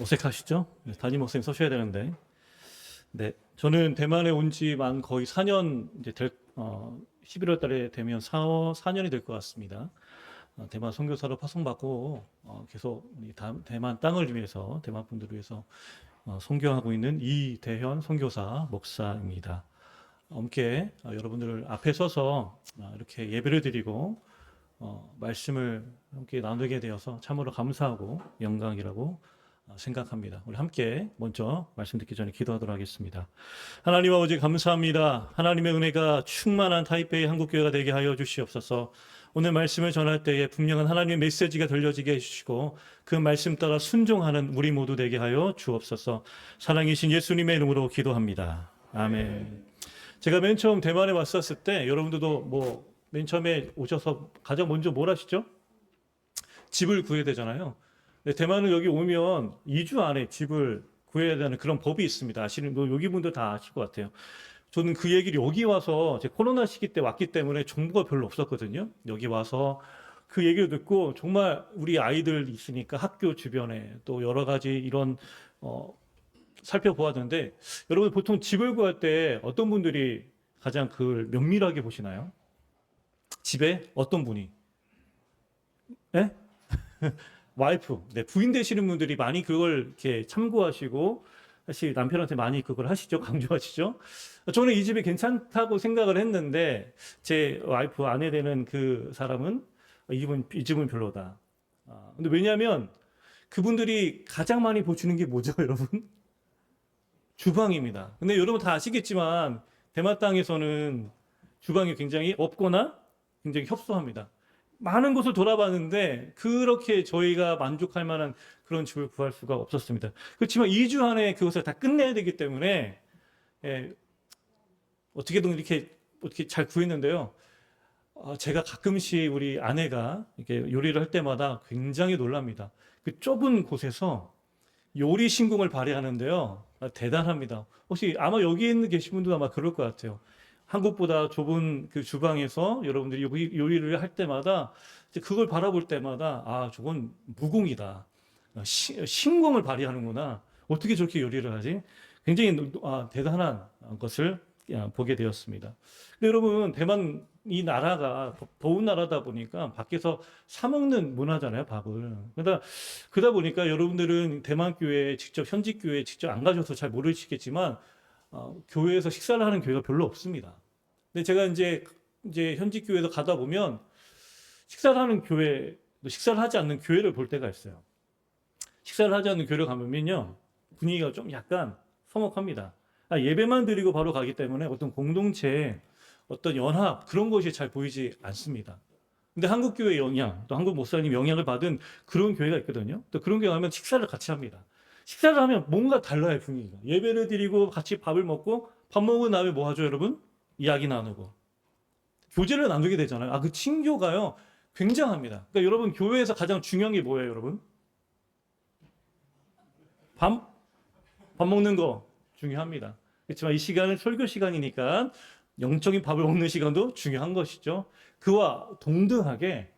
어색하시죠? 네, 담임 목사님 서셔야 되는데. 네, 저는 대만에 온 지 만 거의 4년 이제 11월 달에 되면 4년이 될 것 같습니다. 대만 선교사로 파송받고 계속 이 대만 땅을 위해서 대만 분들을 위해서 선교하고 있는 이대현 선교사 목사입니다. 함께 여러분들 앞에 서서 이렇게 예배를 드리고 말씀을 함께 나누게 되어서 참으로 감사하고 영광이라고 생각합니다. 우리 함께 먼저 말씀 듣기 전에 기도하도록 하겠습니다. 하나님 아버지 감사합니다. 하나님의 은혜가 충만한 타이베이 한국교회가 되게 하여 주시옵소서. 오늘 말씀을 전할 때에 분명한 하나님의 메시지가 들려지게 해주시고 그 말씀 따라 순종하는 우리 모두 되게 하여 주옵소서. 사랑이신 예수님의 이름으로 기도합니다. 아멘. 제가 맨 처음 대만에 왔었을 때 여러분들도 맨 처음에 오셔서 가장 먼저 뭘 하시죠? 집을 구해야 되잖아요. 대만은 여기 오면 2주 안에 집을 구해야 되는 그런 법이 있습니다. 여기 분들 다 아실 것 같아요. 저는 그 얘기를 여기 와서 제 코로나 시기 때 왔기 때문에 정보가 별로 없었거든요. 여기 와서 그 얘기를 듣고 정말 우리 아이들 있으니까 학교 주변에 또 여러 가지 이런 살펴보았는데 여러분 보통 집을 구할 때 어떤 분들이 가장 그걸 면밀하게 보시나요? 집에 어떤 분이? 네? 와이프, 네, 부인 되시는 분들이 많이 그걸 이렇게 참고하시고 사실 남편한테 많이 그걸 하시죠, 강조하시죠. 저는 이 집이 괜찮다고 생각을 했는데 제 와이프 아내 되는 그 사람은 이 집은 별로다. 근데 왜냐하면 그분들이 가장 많이 보시는 게 뭐죠, 여러분? 주방입니다. 근데 여러분 다 아시겠지만 대만 땅에서는 주방이 굉장히 없거나 굉장히 협소합니다. 많은 곳을 돌아봤는데 그렇게 저희가 만족할 만한 그런 집을 구할 수가 없었습니다. 그렇지만 2주 안에 그것을 다 끝내야 되기 때문에 어떻게든 어떻게 잘 구했는데요. 제가 가끔씩 우리 아내가 이렇게 요리를 할 때마다 굉장히 놀랍니다. 그 좁은 곳에서 요리 신공을 발휘하는데요. 대단합니다. 혹시 아마 여기 있는 계신 분도 아마 그럴 것 같아요. 한국보다 좁은 그 주방에서 여러분들이 요리를 할 때마다 그걸 바라볼 때마다 저건 무공이다. 신공을 발휘하는구나. 어떻게 저렇게 요리를 하지? 굉장히 대단한 것을 보게 되었습니다. 근데 여러분 대만 이 나라가 더운 나라다 보니까 밖에서 사 먹는 문화잖아요, 밥을. 그러다 보니까 여러분들은 대만 교회에 직접 현지 교회에 직접 안 가셔서 잘 모르시겠지만 교회에서 식사를 하는 교회가 별로 없습니다. 근데 제가 이제 현지 교회에서 가다 보면 식사를 하는 교회, 식사를 하지 않는 교회를 볼 때가 있어요. 식사를 하지 않는 교회를 가면요 분위기가 좀 약간 서먹합니다. 예배만 드리고 바로 가기 때문에 어떤 공동체, 어떤 연합 그런 것이 잘 보이지 않습니다. 근데 한국 교회 영향, 또 한국 목사님 영향을 받은 그런 교회가 있거든요. 또 그런 교회 가면 식사를 같이 합니다. 식사를 하면 뭔가 달라요, 분위기가. 예배를 드리고 같이 밥을 먹고 밥 먹은 다음에 뭐 하죠, 여러분? 이야기 나누고 교제를 나누게 되잖아요. 그 친교가요 굉장합니다. 그러니까 여러분 교회에서 가장 중요한 게 뭐예요, 여러분? 밥 먹는 거 중요합니다. 그렇지만 이 시간은 설교 시간이니까 영적인 밥을 먹는 시간도 중요한 것이죠. 그와 동등하게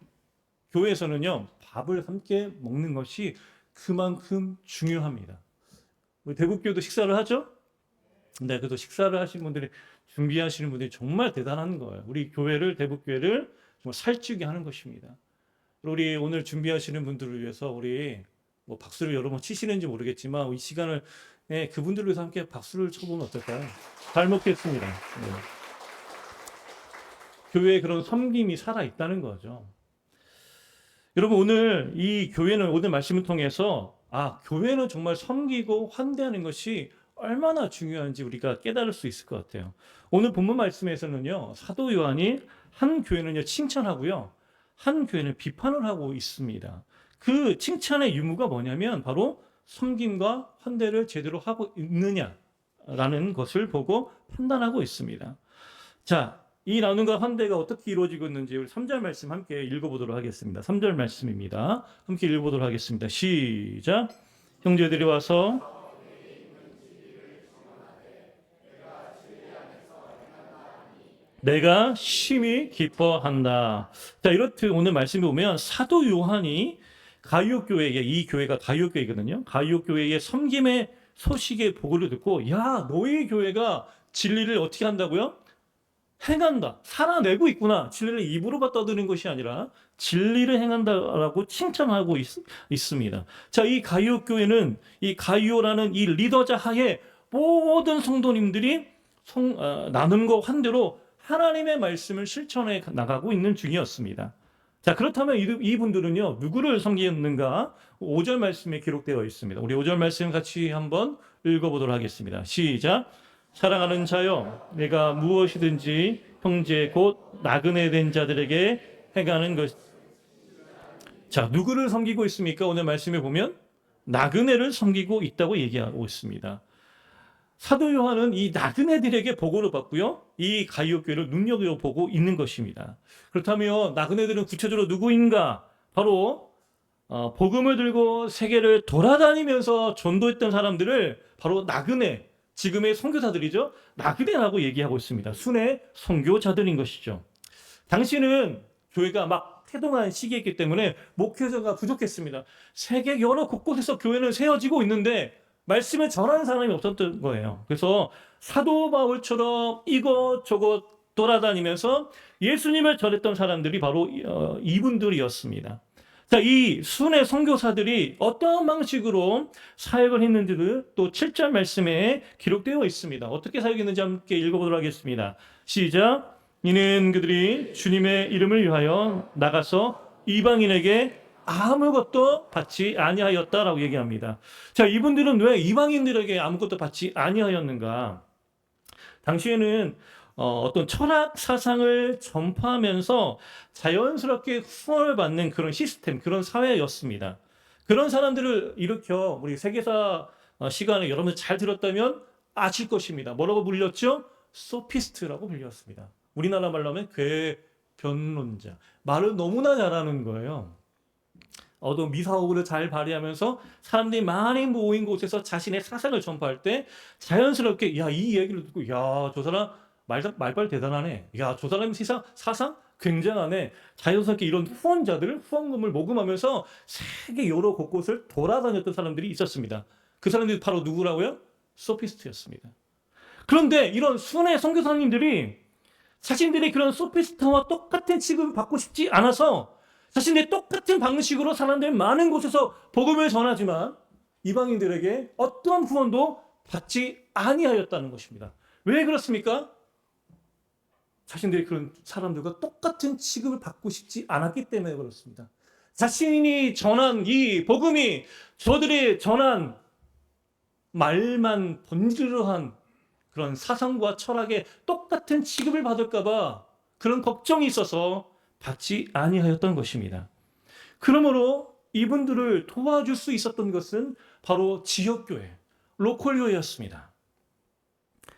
교회에서는요 밥을 함께 먹는 것이 그만큼 중요합니다. 우리 대국교도 식사를 하죠? 네, 그래도 식사를 하시는 분들이 준비하시는 분들이 정말 대단한 거예요. 우리 교회를 대국교회를 정말 살찌게 하는 것입니다. 우리 오늘 준비하시는 분들을 위해서 우리 박수를 여러 번 치시는지 모르겠지만 이 시간을 그분들을 위해서 함께 박수를 쳐보면 어떨까요? 잘 먹겠습니다. 네. 교회에 그런 섬김이 살아 있다는 거죠. 여러분 오늘 이 교회는 오늘 말씀을 통해서 교회는 정말 섬기고 환대하는 것이 얼마나 중요한지 우리가 깨달을 수 있을 것 같아요. 오늘 본문 말씀에서는요 사도 요한이 한 교회는요 칭찬하고요 한 교회는 비판을 하고 있습니다. 그 칭찬의 유무가 뭐냐면 바로 섬김과 환대를 제대로 하고 있느냐라는 것을 보고 판단하고 있습니다. 자, 이 나눔과 환대가 어떻게 이루어지고 있는지 우리 3절 말씀 함께 읽어보도록 하겠습니다. 3절 말씀입니다. 함께 읽어보도록 하겠습니다. 시작. 형제들이 와서 내가 심히 기뻐한다. 자, 이렇듯 오늘 말씀에 보면 사도 요한이 가이오 교회에, 이 교회가 가이오 교회거든요. 가이오 교회의 섬김의 소식의 보고를 듣고, 야, 너희 교회가 진리를 어떻게 한다고요? 행한다. 살아내고 있구나. 진리를 입으로만 떠드는 것이 아니라 진리를 행한다라고 칭찬하고 있습니다. 자, 이 가이오 교회는 이 가이오라는 이 리더자 하에 모든 성도님들이 나눔과 환대로 하나님의 말씀을 실천해 나가고 있는 중이었습니다. 자, 그렇다면 이분들은요, 누구를 섬기는가? 5절 말씀에 기록되어 있습니다. 우리 5절 말씀 같이 한번 읽어보도록 하겠습니다. 시작. 사랑하는 자여, 내가 무엇이든지 형제 곧 나그네 된 자들에게 행하는 것. 자, 누구를 섬기고 있습니까? 오늘 말씀에 보면 나그네를 섬기고 있다고 얘기하고 있습니다. 사도 요한은 이 나그네들에게 보고를 받고요, 이 가이오 교회를 눈여겨보고 있는 것입니다. 그렇다면 나그네들은 구체적으로 누구인가? 바로 복음을 들고 세계를 돌아다니면서 전도했던 사람들을 바로 나그네, 지금의 선교사들이죠, 나그네라고 얘기하고 있습니다. 순회 선교자들인 것이죠. 당시는 교회가 막 태동한 시기였기 때문에 목회자가 부족했습니다. 세계 여러 곳곳에서 교회는 세워지고 있는데 말씀을 전하는 사람이 없었던 거예요. 그래서 사도 바울처럼 이것저것 돌아다니면서 예수님을 전했던 사람들이 바로 이분들이었습니다. 자, 이 순회 선교사들이 어떤 방식으로 사역을 했는지를 또 7절 말씀에 기록되어 있습니다. 어떻게 사역했는지 함께 읽어보도록 하겠습니다. 시작. 이는 그들이 주님의 이름을 위하여 나가서 이방인에게 아무것도 받지 아니하였다라고 얘기합니다. 자, 이분들은 왜 이방인들에게 아무것도 받지 아니하였는가? 당시에는 어떤 철학 사상을 전파하면서 자연스럽게 후원을 받는 그런 시스템, 그런 사회였습니다. 그런 사람들을 일으켜 우리 세계사 시간에 여러분들 잘 들었다면 아실 것입니다. 뭐라고 불렸죠? 소피스트라고 불렸습니다. 우리나라 말로 하면 궤변론자. 말을 너무나 잘하는 거예요. 어떤 미사오를 잘 발휘하면서 사람들이 많이 모인 곳에서 자신의 사상을 전파할 때 자연스럽게, 야, 이 얘기를 듣고, 야, 저 사람 말빨 대단하네. 야, 저 사람 사상 굉장하네. 자연스럽게 이런 후원금을 모금하면서 세계 여러 곳곳을 돌아다녔던 사람들이 있었습니다. 그 사람들이 바로 누구라고요? 소피스트였습니다. 그런데 이런 순회 선교사님들이 자신들이 그런 소피스트와 똑같은 취급을 받고 싶지 않아서 자신의 똑같은 방식으로 사람들 많은 곳에서 복음을 전하지만 이방인들에게 어떠한 후원도 받지 아니하였다는 것입니다. 왜 그렇습니까? 자신들이 그런 사람들과 똑같은 취급을 받고 싶지 않았기 때문에 그렇습니다. 자신이 전한 이 복음이 저들이 전한 말만 번지르르한 그런 사상과 철학에 똑같은 취급을 받을까봐 그런 걱정이 있어서 받지 아니하였던 것입니다. 그러므로 이분들을 도와줄 수 있었던 것은 바로 지역교회, 로컬교회였습니다.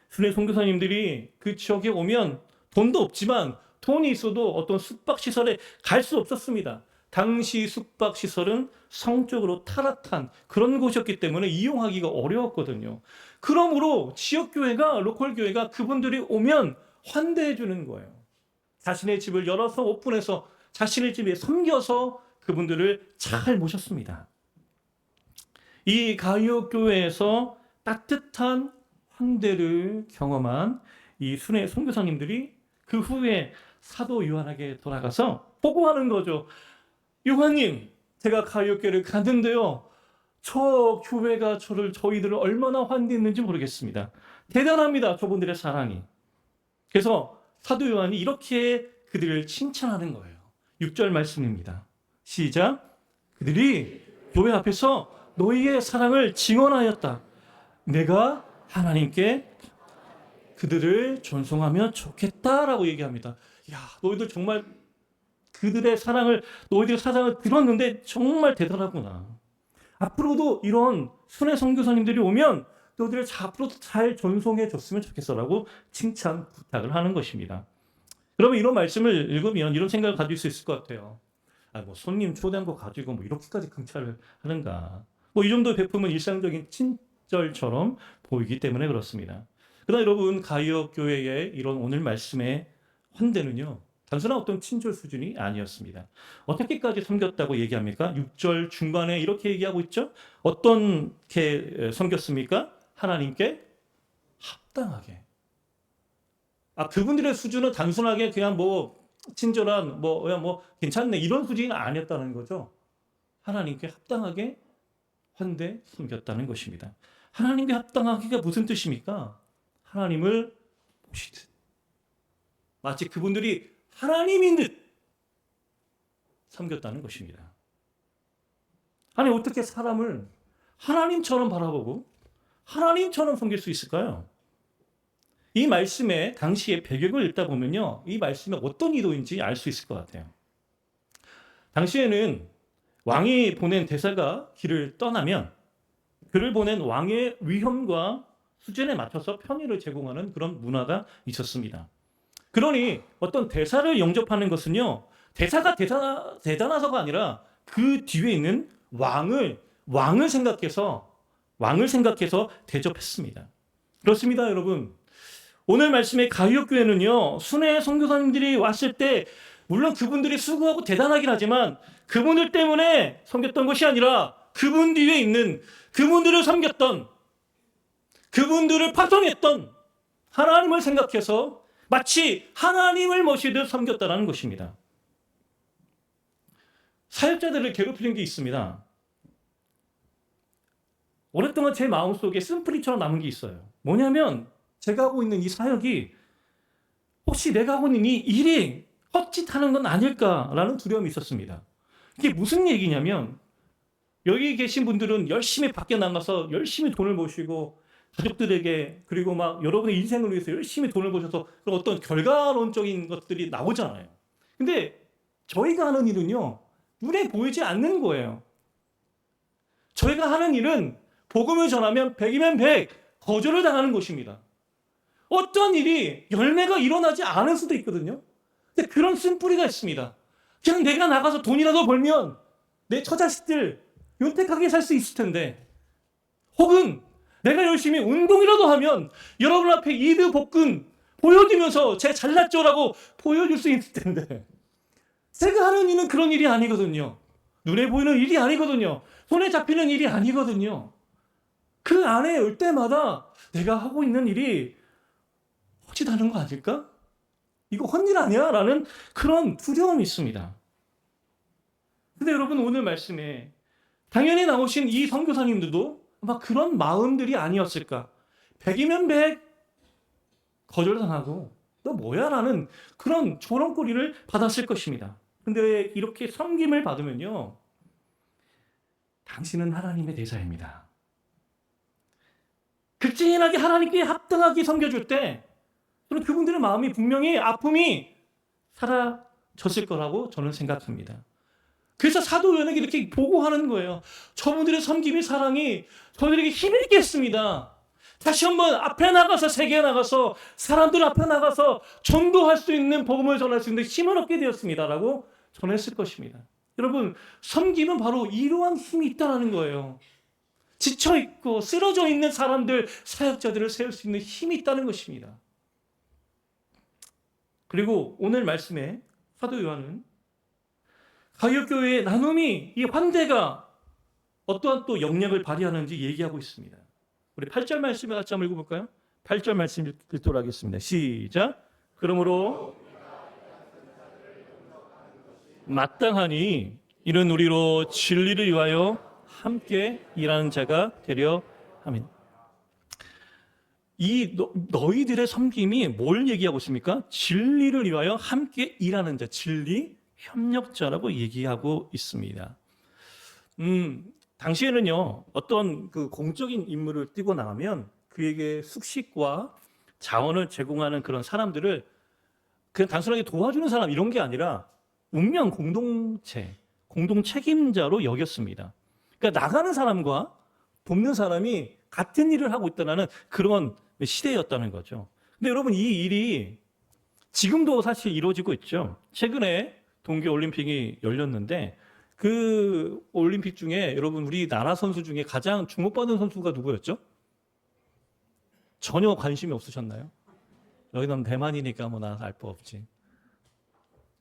순회 선교사님들이 그 지역에 오면 돈도 없지만 돈이 있어도 어떤 숙박시설에 갈 수 없었습니다. 당시 숙박시설은 성적으로 타락한 그런 곳이었기 때문에 이용하기가 어려웠거든요. 그러므로 지역교회가, 로컬교회가 그분들이 오면 환대해 주는 거예요. 자신의 집을 열어서 오픈해서 자신의 집에 섬겨서 그분들을 잘 모셨습니다. 이 가이오 교회에서 따뜻한 환대를 경험한 이 순회 선교사님들이 그 후에 사도 요한에게 돌아가서 보고하는 거죠. 요한님, 제가 가이오 교회를 갔는데요, 저 교회가 저희들을 얼마나 환대했는지 모르겠습니다. 대단합니다, 저분들의 사랑이. 그래서 사도 요한이 이렇게 그들을 칭찬하는 거예요. 6절 말씀입니다. 시작. 그들이 교회 앞에서 너희의 사랑을 증언하였다. 내가 하나님께 그들을 존송하면 좋겠다라고 얘기합니다. 야, 너희들 정말 너희들의 사랑을 들었는데 정말 대단하구나. 앞으로도 이런 순회 선교사님들이 오면 너희들을 앞으로도 잘 존송해 줬으면 좋겠어라고 칭찬 부탁을 하는 것입니다. 그러면 이런 말씀을 읽으면 이런 생각을 가질 수 있을 것 같아요. 손님 초대한 거 가지고 이렇게까지 긍찰을 하는가. 이 정도 베품은 일상적인 친절처럼 보이기 때문에 그렇습니다. 그러나 여러분, 가이오 교회의 이런 오늘 말씀의 환대는요, 단순한 어떤 친절 수준이 아니었습니다. 어떻게까지 섬겼다고 얘기합니까? 6절 중반에 이렇게 얘기하고 있죠. 어떻게 섬겼습니까? 하나님께 합당하게. 그분들의 수준은 단순하게 그냥 뭐 친절한 그냥 뭐 괜찮네 이런 수준이 아니었다는 거죠. 하나님께 합당하게 환대 섬겼다는 것입니다. 하나님께 합당하기가 무슨 뜻입니까? 하나님을 보시듯 마치 그분들이 하나님인 듯 섬겼다는 것입니다. 아니 어떻게 사람을 하나님처럼 바라보고 하나님처럼 섬길 수 있을까요? 이 말씀의 당시의 배경을 읽다 보면요, 이 말씀이 어떤 의도인지 알 수 있을 것 같아요. 당시에는 왕이 보낸 대사가 길을 떠나면 그를 보낸 왕의 위험과 수준에 맞춰서 편의를 제공하는 그런 문화가 있었습니다. 그러니 어떤 대사를 영접하는 것은요, 대사가 대단해서가 아니라 그 뒤에 있는 왕을 생각해서 대접했습니다. 그렇습니다, 여러분. 오늘 말씀의 가위역교회는요, 순회 선교사님들이 왔을 때 물론 그분들이 수고하고 대단하긴 하지만 그분들 때문에 섬겼던 것이 아니라 그분 뒤에 있는 그분들을 섬겼던 그분들을 파송했던 하나님을 생각해서 마치 하나님을 모시듯 섬겼다는 것입니다. 사역자들을 괴롭히는 게 있습니다. 오랫동안 제 마음속에 쓴뿌리처럼 남은 게 있어요. 뭐냐면 제가 하고 있는 이 사역이 혹시 내가 하고 있는 이 일이 헛짓하는 건 아닐까라는 두려움이 있었습니다. 이게 무슨 얘기냐면 여기 계신 분들은 열심히 밖에 나가서 열심히 돈을 모시고 가족들에게 그리고 막 여러분의 인생을 위해서 열심히 돈을 모셔서 어떤 결과론적인 것들이 나오잖아요. 근데 저희가 하는 일은요, 눈에 보이지 않는 거예요. 저희가 하는 일은 복음을 전하면 100이면 100 거절을 당하는 것입니다. 어떤 일이 열매가 일어나지 않을 수도 있거든요. 근데 그런 쓴뿌리가 있습니다. 그냥 내가 나가서 돈이라도 벌면 내 처자식들 윤택하게 살 수 있을 텐데, 혹은 내가 열심히 운동이라도 하면 여러분 앞에 이드 복근 보여주면서 제가 잘났죠라고 보여줄 수 있을 텐데, 제가 하는 일은 그런 일이 아니거든요. 눈에 보이는 일이 아니거든요. 손에 잡히는 일이 아니거든요. 그 안에 올 때마다 내가 하고 있는 일이 헛짓하는 거 아닐까? 이거 헛일 아니야? 라는 그런 두려움이 있습니다. 근데 여러분 오늘 말씀에 당연히 나오신 이 선교사님들도 아마 그런 마음들이 아니었을까? 100이면 100 거절당하고 너 뭐야? 라는 그런 조롱거리를 받았을 것입니다. 근데 이렇게 섬김을 받으면요, 당신은 하나님의 대사입니다. 극진하게 하나님께 합당하게 섬겨줄 때 저는 그분들의 마음이 분명히 아픔이 사라졌을 거라고 저는 생각합니다. 그래서 사도 요한에게 이렇게 보고하는 거예요. 저분들의 섬김이 사랑이 저들에게 힘을 있겠습니다. 다시 한번 앞에 나가서 세계에 나가서 사람들 앞에 나가서 전도할 수 있는 복음을 전할 수 있는 힘을 얻게 되었습니다라고 전했을 것입니다. 여러분, 섬김은 바로 이러한 힘이 있다는 거예요. 지쳐있고 쓰러져 있는 사람들, 사역자들을 세울 수 있는 힘이 있다는 것입니다. 그리고 오늘 말씀에 사도 요한은 가이오교회의 나눔이, 이 환대가 어떠한 또 영향을 발휘하는지 얘기하고 있습니다. 우리 8절 말씀에 같이 한번 읽어볼까요? 8절 말씀 읽도록 하겠습니다. 시작. 그러므로 마땅하니 이는 우리로 진리를 위하여 함께 일하는 자가 되려 함이니. 이 너희들의 섬김이 뭘 얘기하고 있습니까? 진리를 위하여 함께 일하는 자, 진리 협력자라고 얘기하고 있습니다. 당시에는요, 어떤 그 공적인 임무를 띄고 나가면 그에게 숙식과 자원을 제공하는 그런 사람들을 그냥 단순하게 도와주는 사람 이런 게 아니라 운명 공동체, 공동 책임자로 여겼습니다. 그러니까 나가는 사람과 돕는 사람이 같은 일을 하고 있다는 그런 시대였다는 거죠. 근데 여러분, 이 일이 지금도 사실 이루어지고 있죠. 최근에 동계올림픽이 열렸는데 그 올림픽 중에 여러분 우리나라 선수 중에 가장 주목받는 선수가 누구였죠? 전혀 관심이 없으셨나요? 여기는 대만이니까 뭐 나 알 바 없지.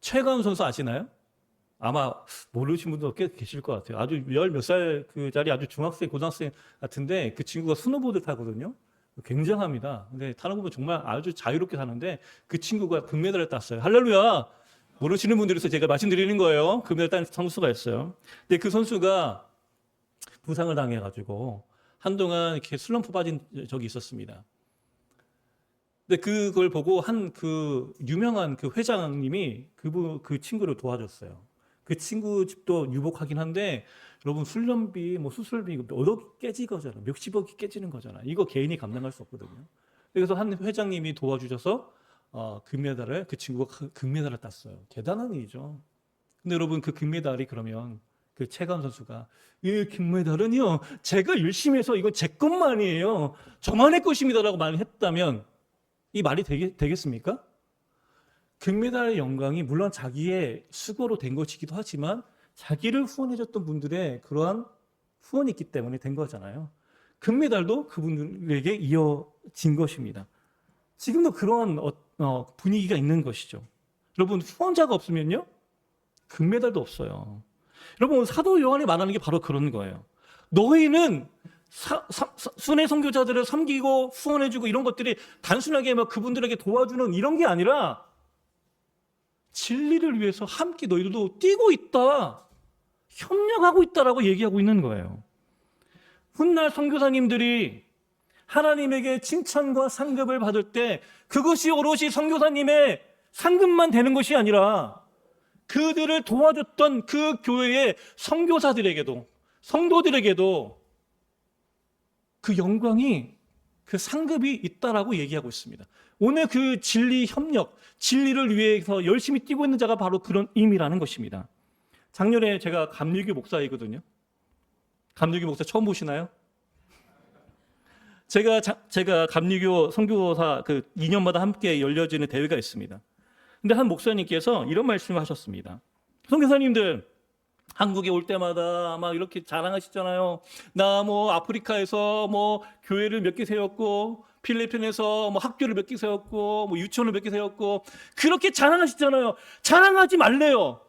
최가은 선수 아시나요? 아마 모르신 분도 꽤 계실 것 같아요. 아주 열 몇 살 그짜리 아주 중학생, 고등학생 같은데 그 친구가 스노보드 타거든요. 굉장합니다. 근데 타는 거 보면 정말 아주 자유롭게 타는데 그 친구가 금메달을 땄어요. 할렐루야! 모르시는 분들에서 제가 말씀드리는 거예요. 금메달 딴 선수가 있어요. 근데 그 선수가 부상을 당해가지고 한동안 이렇게 슬럼프 빠진 적이 있었습니다. 근데 그걸 보고 한 그 유명한 그 회장님이 그 친구를 도와줬어요. 그 친구 집도 유복하긴 한데 여러분 훈련비, 뭐 수술비 몇억 깨지 거잖아. 몇십억이 깨지는 거잖아. 이거 개인이 감당할 수 없거든요. 그래서 한 회장님이 도와주셔서 금메달을 그 친구가 금메달을 땄어요. 대단한 일이죠. 근데 여러분 그 금메달이 그러면 그 최가은 선수가 이 금메달은요 제가 열심히 해서 이건 제 것만이에요. 저만의 것입니다라고 말을 했다면 이 말이 되겠습니까? 금메달의 영광이 물론 자기의 수고로 된 것이기도 하지만 자기를 후원해줬던 분들의 그러한 후원이 있기 때문에 된 거잖아요. 금메달도 그분들에게 이어진 것입니다. 지금도 그러한 분위기가 있는 것이죠. 여러분 후원자가 없으면요 금메달도 없어요. 여러분 사도 요한이 말하는 게 바로 그런 거예요. 너희는 순회 선교자들을 섬기고 후원해주고 이런 것들이 단순하게 막 그분들에게 도와주는 이런 게 아니라 진리를 위해서 함께 너희들도 뛰고 있다, 협력하고 있다라고 얘기하고 있는 거예요. 훗날 선교사님들이 하나님에게 칭찬과 상급을 받을 때 그것이 오롯이 선교사님의 상급만 되는 것이 아니라 그들을 도와줬던 그 교회의 선교사들에게도 성도들에게도 그 영광이 그 상급이 있다라고 얘기하고 있습니다. 오늘 그 진리 협력, 진리를 위해서 열심히 뛰고 있는 자가 바로 그런 의미라는 것입니다. 작년에 제가 감리교 목사이거든요. 감리교 목사 처음 보시나요? 제가 감리교 선교사 그 2년마다 함께 열려지는 대회가 있습니다. 근데 한 목사님께서 이런 말씀을 하셨습니다. 선교사님들 한국에 올 때마다 막 이렇게 자랑하시잖아요. 나 뭐 아프리카에서 뭐 교회를 몇 개 세웠고 필리핀에서 뭐 학교를 몇 개 세웠고 뭐 유치원을 몇 개 세웠고 그렇게 자랑하시잖아요. 자랑하지 말래요.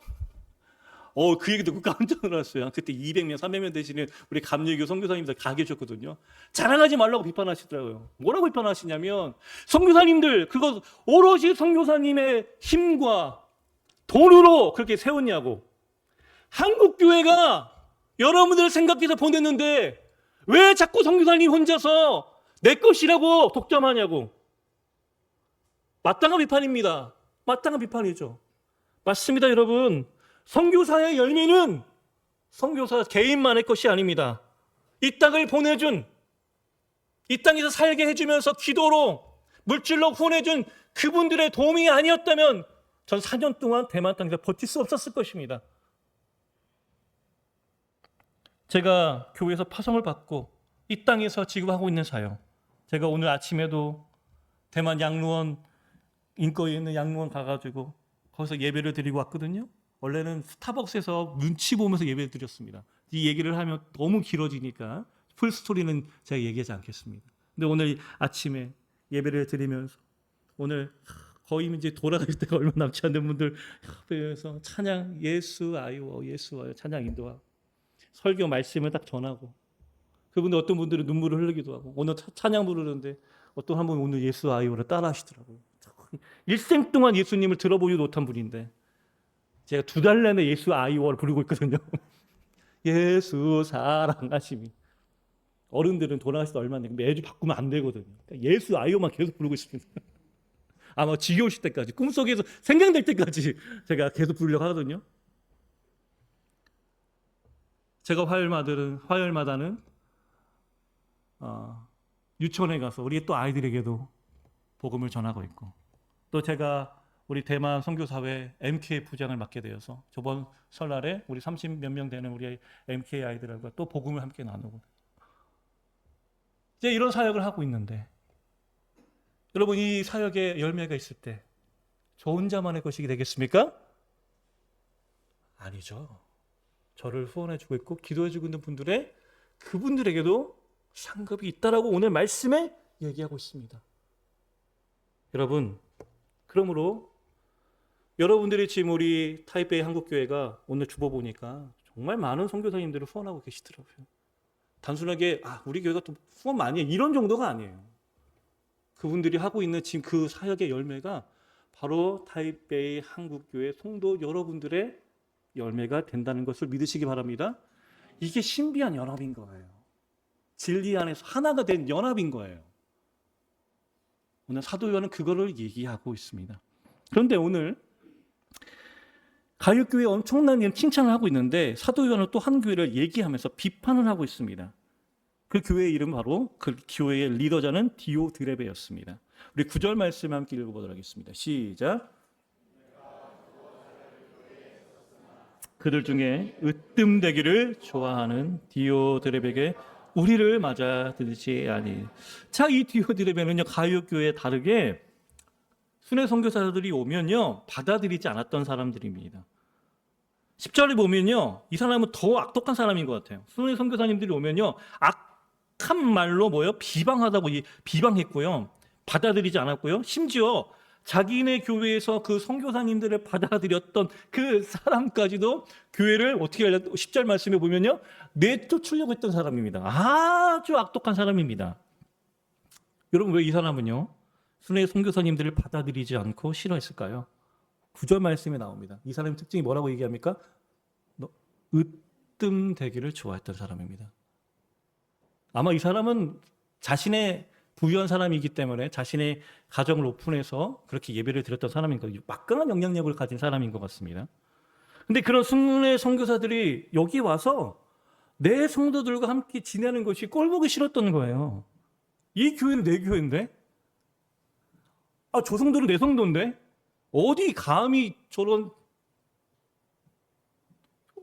그 얘기 듣고 깜짝 놀랐어요. 그때 200명, 300명 되시는 우리 감리교 선교사님들 가 계셨거든요. 자랑하지 말라고 비판하시더라고요. 뭐라고 비판하시냐면 선교사님들 그거 오롯이 선교사님의 힘과 돈으로 그렇게 세웠냐고. 한국 교회가 여러분들 생각해서 보냈는데 왜 자꾸 선교사님 혼자서 내 것이라고 독점하냐고. 마땅한 비판입니다. 마땅한 비판이죠. 맞습니다, 여러분. 선교사의 열매는 선교사 개인만의 것이 아닙니다. 이 땅을 보내준, 이 땅에서 살게 해주면서 기도로 물질로 후원해준 그분들의 도움이 아니었다면 전 4년 동안 대만 땅에서 버틸 수 없었을 것입니다. 제가 교회에서 파송을 받고 이 땅에서 지금 하고 있는 사역, 제가 오늘 아침에도 대만 양로원 인거에 있는 양로원 가가지고 거기서 예배를 드리고 왔거든요. 원래는 스타벅스에서 눈치 보면서 예배를 드렸습니다. 이 얘기를 하면 너무 길어지니까 풀 스토리는 제가 얘기하지 않겠습니다. 근데 오늘 아침에 예배를 드리면서 오늘 거의 이제 돌아갈 때가 얼마 남지 않는 분들 협회에서 찬양 예수 아이워 예수 아이워 찬양 인도하고 설교 말씀을 딱 전하고 그분들 어떤 분들은 눈물을 흘리기도 하고 오늘 찬양 부르는데 어떤 한 분 오늘 예수 아이워를 따라 하시더라고요. 일생 동안 예수님을 들어보지도 못한 분인데 제가 2달 내내 예수 아이워를 부르고 있거든요. 예수 사랑하심이. 어른들은 돌아가실 때 얼마 안 되고 매주 바꾸면 안 되거든요. 그러니까 예수 아이워만 계속 부르고 있습니다. 아마 지겨우실 때까지 꿈속에서 생각날 때까지 제가 계속 부르려고 하거든요. 제가 화요일마다는 유치원에 가서 우리 또 아이들에게도 복음을 전하고 있고 또 제가 우리 대만 선교사회 MK 부장을 맡게 되어서 저번 설날에 우리 30몇 명 되는 우리 MK 아이들과 또 복음을 함께 나누고 이제 이런 사역을 하고 있는데 여러분 이 사역에 열매가 있을 때 저 혼자만의 것이 되겠습니까? 아니죠. 저를 후원해주고 있고 기도해주고 있는 그분들에게도 상급이 있다라고 오늘 말씀에 얘기하고 있습니다. 여러분, 그러므로 여러분들이 지금 우리 타이베이 한국교회가 오늘 주보 보니까 정말 많은 선교사님들을 후원하고 계시더라고요. 단순하게 우리 교회가 또 후원 많이 해 이런 정도가 아니에요. 그분들이 하고 있는 지금 그 사역의 열매가 바로 타이베이 한국교회 성도 여러분들의 열매가 된다는 것을 믿으시기 바랍니다. 이게 신비한 연합인 거예요. 진리 안에서 하나가 된 연합인 거예요. 오늘 사도 요한은 그거를 얘기하고 있습니다. 그런데 오늘 가룟교회에 엄청난 칭찬을 하고 있는데 사도 요한은 또 한 교회를 얘기하면서 비판을 하고 있습니다. 그 교회의 이름 바로 그 교회의 리더자는 디오드레베였습니다. 우리 9절 말씀 함께 읽어보도록 하겠습니다. 시작. 그들 중에 으뜸되기를 좋아하는 디오드레베에게 우리를 맞아들이지 아니. 자, 이 디오드레베는요 가룟교회에 다르게 순회 선교사들이 오면요 받아들이지 않았던 사람들입니다. 10절에 보면요 이 사람은 더 악독한 사람인 것 같아요. 순회 선교사님들이 오면요 악한 말로 비방하다고 비방했고요, 받아들이지 않았고요, 심지어 자기네 교회에서 그 선교사님들을 받아들였던 그 사람까지도 교회를 어떻게 하려고 10절 말씀에 보면요 내쫓으려고 했던 사람입니다. 아주 악독한 사람입니다. 여러분, 왜 이 사람은요 순회 선교사님들을 받아들이지 않고 싫어했을까요? 9절 말씀에 나옵니다. 이 사람의 특징이 뭐라고 얘기합니까? 으뜸되기를 좋아했던 사람입니다. 아마 이 사람은 자신의 부유한 사람이기 때문에 자신의 가정을 오픈해서 그렇게 예배를 드렸던 사람인 거예요. 막강한 영향력을 가진 사람인 것 같습니다. 근데 그런 순회 선교사들이 여기 와서 내 성도들과 함께 지내는 것이 꼴보기 싫었던 거예요. 이 교회는 내 교회인데? 저 성도는 내 성도인데? 어디 감히 저런,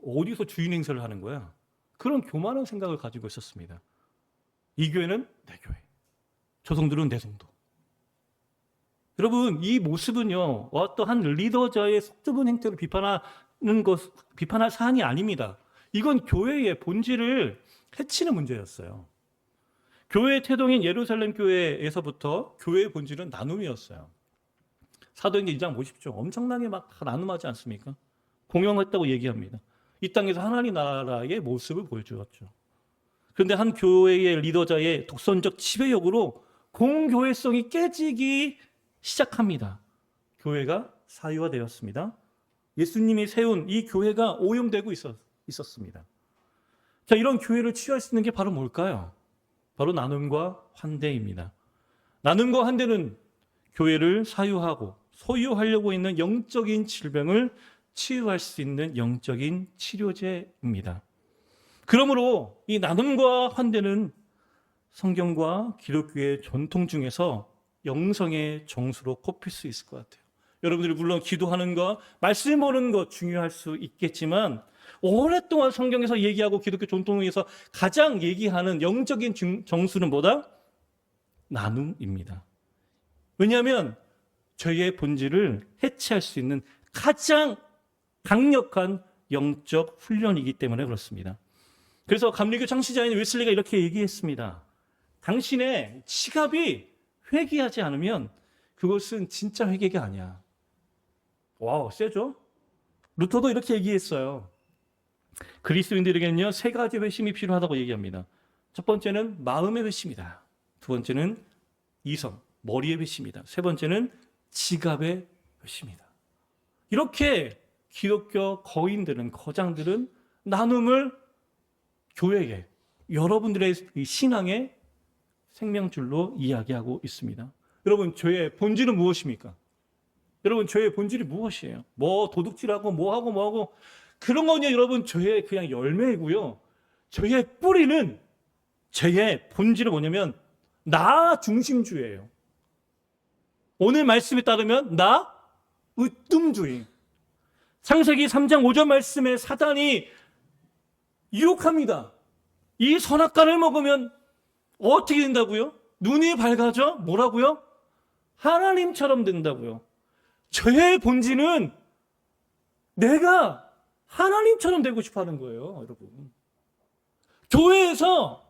어디서 주인 행세를 하는 거야? 그런 교만한 생각을 가지고 있었습니다. 이 교회는 내 교회, 저 성도는 내 성도. 여러분, 이 모습은요 어떠한 리더자의 속좁은 행태를 비판할 사안이 아닙니다. 이건 교회의 본질을 해치는 문제였어요. 교회의 태동인 예루살렘 교회에서부터 교회의 본질은 나눔이었어요. 사도행전 2장 보십시오. 엄청나게 막 나눔하지 않습니까? 공영했다고 얘기합니다. 이 땅에서 하나님 나라의 모습을 보여주었죠. 그런데 한 교회의 리더자의 독선적 지배력으로 공교회성이 깨지기 시작합니다. 교회가 사유화되었습니다. 예수님이 세운 이 교회가 오염되고 있었습니다. 자, 이런 교회를 치유할 수 있는 게 바로 뭘까요? 바로 나눔과 환대입니다. 나눔과 환대는 교회를 사유하고 소유하려고 있는 영적인 질병을 치유할 수 있는 영적인 치료제입니다. 그러므로 이 나눔과 환대는 성경과 기독교의 전통 중에서 영성의 정수로 꼽힐 수 있을 것 같아요. 여러분들이 물론 기도하는 것, 말씀 보는 것 중요할 수 있겠지만 오랫동안 성경에서 얘기하고 기독교 전통에서 가장 얘기하는 영적인 정수는 뭐다? 나눔입니다. 왜냐하면 죄의 본질을 해체할 수 있는 가장 강력한 영적 훈련이기 때문에 그렇습니다. 그래서 감리교 창시자인 웨슬리가 이렇게 얘기했습니다. 당신의 지갑이 회개하지 않으면 그것은 진짜 회개가 아니야. 와우, 세죠? 루터도 이렇게 얘기했어요. 그리스도인들에게는요 3가지 회심이 필요하다고 얘기합니다. 첫 번째는 마음의 회심이다. 두 번째는 이성, 머리의 회심이다. 세 번째는 지갑의 회심이다. 이렇게 기독교 거인들은, 거장들은 나눔을 교회에, 여러분들의 신앙의 생명줄로 이야기하고 있습니다. 여러분, 죄의 본질은 무엇입니까? 여러분, 죄의 본질이 무엇이에요? 도둑질하고 뭐하고 그런 거냐? 여러분, 죄의 그냥 열매이고요. 죄의 뿌리는, 죄의 본질은 뭐냐면 나 중심주의예요. 오늘 말씀에 따르면 나 으뜸주의. 창세기 3장 5절 말씀에 사단이 유혹합니다. 이 선악과를 먹으면 어떻게 된다고요? 눈이 밝아져? 뭐라고요? 하나님처럼 된다고요. 죄의 본질은 내가 하나님처럼 되고 싶어 하는 거예요, 여러분. 교회에서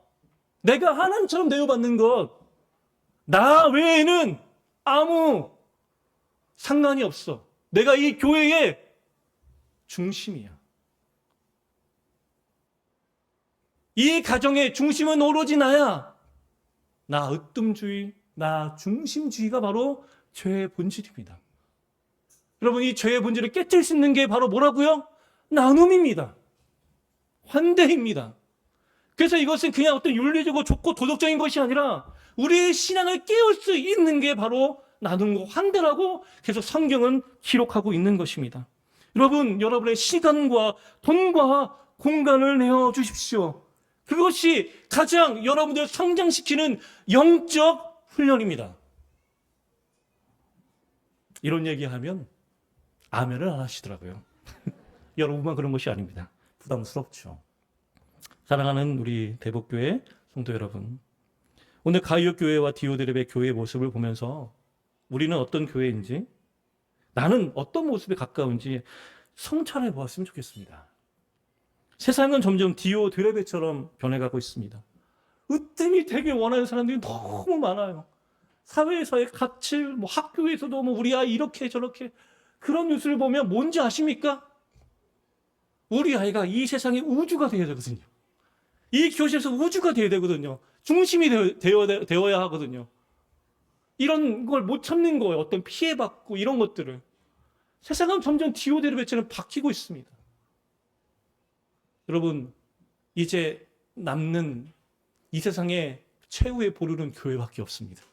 내가 하나님처럼 대우받는 것, 나 외에는 아무 상관이 없어. 내가 이 교회의 중심이야. 이 가정의 중심은 오로지 나야. 나 으뜸주의, 나 중심주의가 바로 죄의 본질입니다. 여러분, 이 죄의 본질을 깨뜨릴 수 있는 게 바로 뭐라고요? 나눔입니다. 환대입니다. 그래서 이것은 그냥 어떤 윤리적이고 좋고 도덕적인 것이 아니라 우리의 신앙을 깨울 수 있는 게 바로 나눔과 환대라고 계속 성경은 기록하고 있는 것입니다. 여러분, 여러분의 시간과 돈과 공간을 내어 주십시오. 그것이 가장 여러분들을 성장시키는 영적 훈련입니다. 이런 얘기하면 아멘을 안 하시더라고요. 여러분만 그런 것이 아닙니다. 부담스럽죠. 사랑하는 우리 대복교회 성도 여러분, 오늘 가이오 교회와 디오드렙의 교회의 모습을 보면서 우리는 어떤 교회인지, 나는 어떤 모습에 가까운지 성찰해 보았으면 좋겠습니다. 세상은 점점 디오드렙처럼 변해가고 있습니다. 으뜸이 되게 원하는 사람들이 너무 많아요. 사회에서의 가칠, 학교에서도 우리 아이 이렇게 저렇게, 그런 뉴스를 보면 뭔지 아십니까? 우리 아이가 이 세상의 우주가 되어야 되거든요. 이 교실에서 우주가 되어야 되거든요. 중심이 되어야 하거든요. 이런 걸 못 참는 거예요. 어떤 피해받고 이런 것들을. 세상은 점점 디오드렙처럼 바뀌고 있습니다. 여러분, 이제 남는 이 세상에 최후의 보루는 교회밖에 없습니다.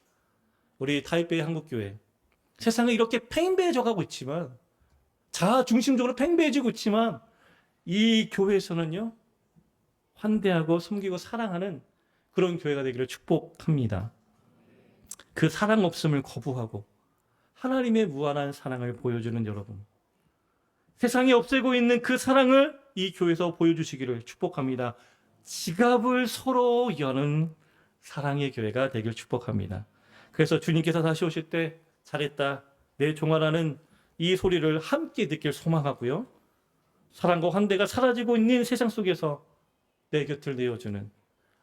우리 타이베이 한국교회, 세상은 이렇게 팽배해져 가고 있지만, 자아 중심적으로 팽배해지고 있지만, 이 교회에서는요, 환대하고 섬기고 사랑하는 그런 교회가 되기를 축복합니다. 그 사랑 없음을 거부하고 하나님의 무한한 사랑을 보여주는 여러분, 세상에 없애고 있는 그 사랑을 이 교회에서 보여주시기를 축복합니다. 지갑을 서로 여는 사랑의 교회가 되길 축복합니다. 그래서 주님께서 다시 오실 때 잘했다, 내 종아라는 이 소리를 함께 듣길 소망하고요, 사랑과 환대가 사라지고 있는 세상 속에서 내 곁을 내어주는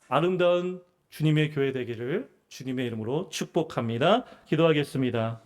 아름다운 주님의 교회 되기를 주님의 이름으로 축복합니다. 기도하겠습니다.